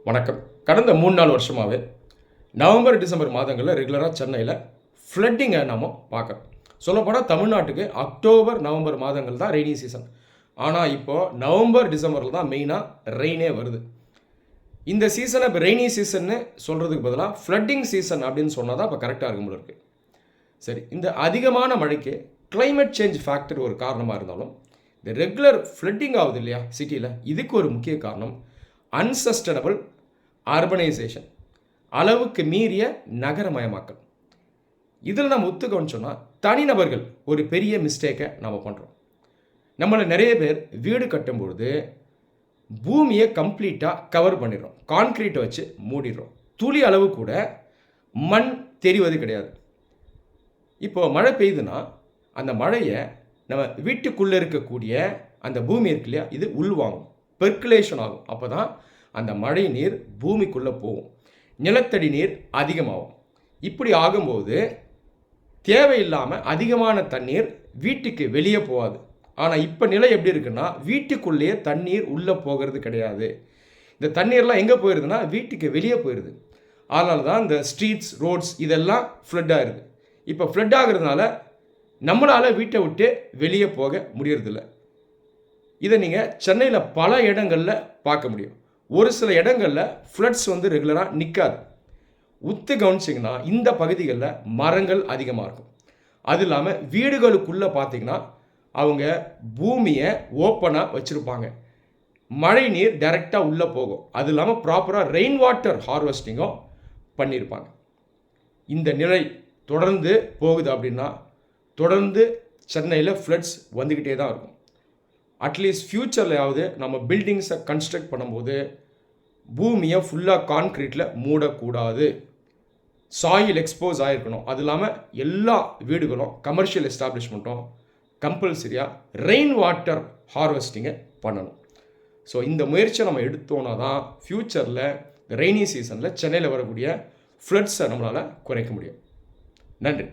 வணக்கம். கடந்த 3-4 வருஷமாவே November, December மாதங்கள்ல ரெகுலரா சென்னையில ஃப்ளட்டிங்க நாம பார்க்குறோம். சொல்லப்போனா தமிழ்நாட்டுக்கு அக்டோபர், நவம்பர் மாதங்கள் தான் ரெய்னி சீசன். ஆனா இப்போ நவம்பர், டிசம்பர்ல தான் மெயினா ரெயினே வருது. இந்த சீசன இப்ப ரெய்னி சீசன்னு சொல்றதுக்கு பதிலா ஃப்ளட்டிங் சீசன் அப்படின்னு சொன்னா தான் இப்ப கரெக்ட்டா இருக்கும் போல இருக்கு. சரி, இந்த அதிகமான மழைக்கு கிளைமேட் சேஞ்ச் ஃபேக்டர் ஒரு காரணமா இருந்தாலும், இந்த ரெகுலர் ஃப்ளட்டிங் ஆகுது இல்லையா சிட்டில, இதுக்கு ஒரு முக்கிய காரணம் அன்சஸ்டைனபிள் அர்பனைசேஷன், அளவுக்கு மீறிய நகரமயமாக்கல். இதில் நம்ம ஒத்துக்கோன்னு சொன்னால் தனிநபர்கள் ஒரு பெரிய மிஸ்டேக்கை நம்ம பண்ணுறோம். நம்மளை நிறைய பேர் வீடு கட்டும்பொழுது பூமியை கம்ப்ளீட்டாக கவர் பண்ணிடுறோம், கான்க்ரீட்டை வச்சு மூடிடுறோம். துளி அளவு கூட மண் தெரிவது கிடையாது. இப்போ மழை பெய்யுதுன்னா அந்த மழையை நம்ம வீட்டுக்குள்ளே இருக்கக்கூடிய அந்த பூமி இருக்கு இல்லையா, இது உள்வாங்கும், பெர்குலேஷன் ஆகும். அப்போ தான் அந்த மழை நீர் பூமிக்குள்ளே போகும், நிலத்தடி நீர் அதிகமாகும். இப்படி ஆகும்போது தேவையில்லாமல் அதிகமான தண்ணீர் வீட்டுக்கு வெளியே போகாது. ஆனால் இப்போ நிலை எப்படி இருக்குன்னா, வீட்டுக்குள்ளேயே தண்ணீர் உள்ளே போகிறது கிடையாது. இந்த தண்ணீர்லாம் எங்கே போயிடுதுன்னா வீட்டுக்கு வெளியே போயிடுது. அதனால தான் இந்த ஸ்ட்ரீட்ஸ், ரோட்ஸ் இதெல்லாம் ஃப்ளட் ஆகிடுது. இப்போ ஃப்ளட் ஆகிறதுனால நம்மளால் வீட்டை விட்டு வெளியே போக முடியறதில்ல. இதை நீங்கள் சென்னையில் பல இடங்களில் பார்க்க முடியும். ஒரு சில இடங்களில் ஃப்ளட்ஸ் ரெகுலராக நிற்காது. உத்து கவனிச்சிங்கன்னா இந்த பகுதிகளில் மரங்கள் அதிகமாக இருக்கும். அது இல்லாமல் வீடுகளுக்குள்ளே பார்த்தீங்கன்னா அவங்க பூமியை ஓப்பனாக வச்சுருப்பாங்க, மழை நீர் டைரெக்டாக உள்ளே போகும். அது இல்லாமல் ப்ராப்பராக ரெயின் வாட்டர் ஹார்வெஸ்டிங்கும் பண்ணியிருப்பாங்க. இந்த நிலை தொடர்ந்து போகுது அப்படின்னா தொடர்ந்து சென்னையில் ஃப்ளட்ஸ் வந்துக்கிட்டே தான் இருக்கும். அட்லீஸ்ட் ஃப்யூச்சர்லையாவது நம்ம பில்டிங்ஸை கன்ஸ்ட்ரக்ட் பண்ணும்போது பூமியை ஃபுல்லாக கான்க்ரீட்டில் மூடக்கூடாது, சாயில் எக்ஸ்போஸ் ஆகிருக்கணும். அது இல்லாமல் எல்லா வீடுகளும், கமர்ஷியல் எஸ்டாப்ளிஷ்மெண்ட்டும் கம்பல்சரியாக ரெயின் வாட்டர் ஹார்வெஸ்டிங்கை பண்ணணும். ஸோ இந்த முயற்சியை நம்ம எடுத்தோன்னா தான் ஃப்யூச்சரில் ரெய்னி சீசனில் சென்னையில் வரக்கூடிய ஃப்ளட்ஸை நம்மளால் குறைக்க முடியும். நன்றி.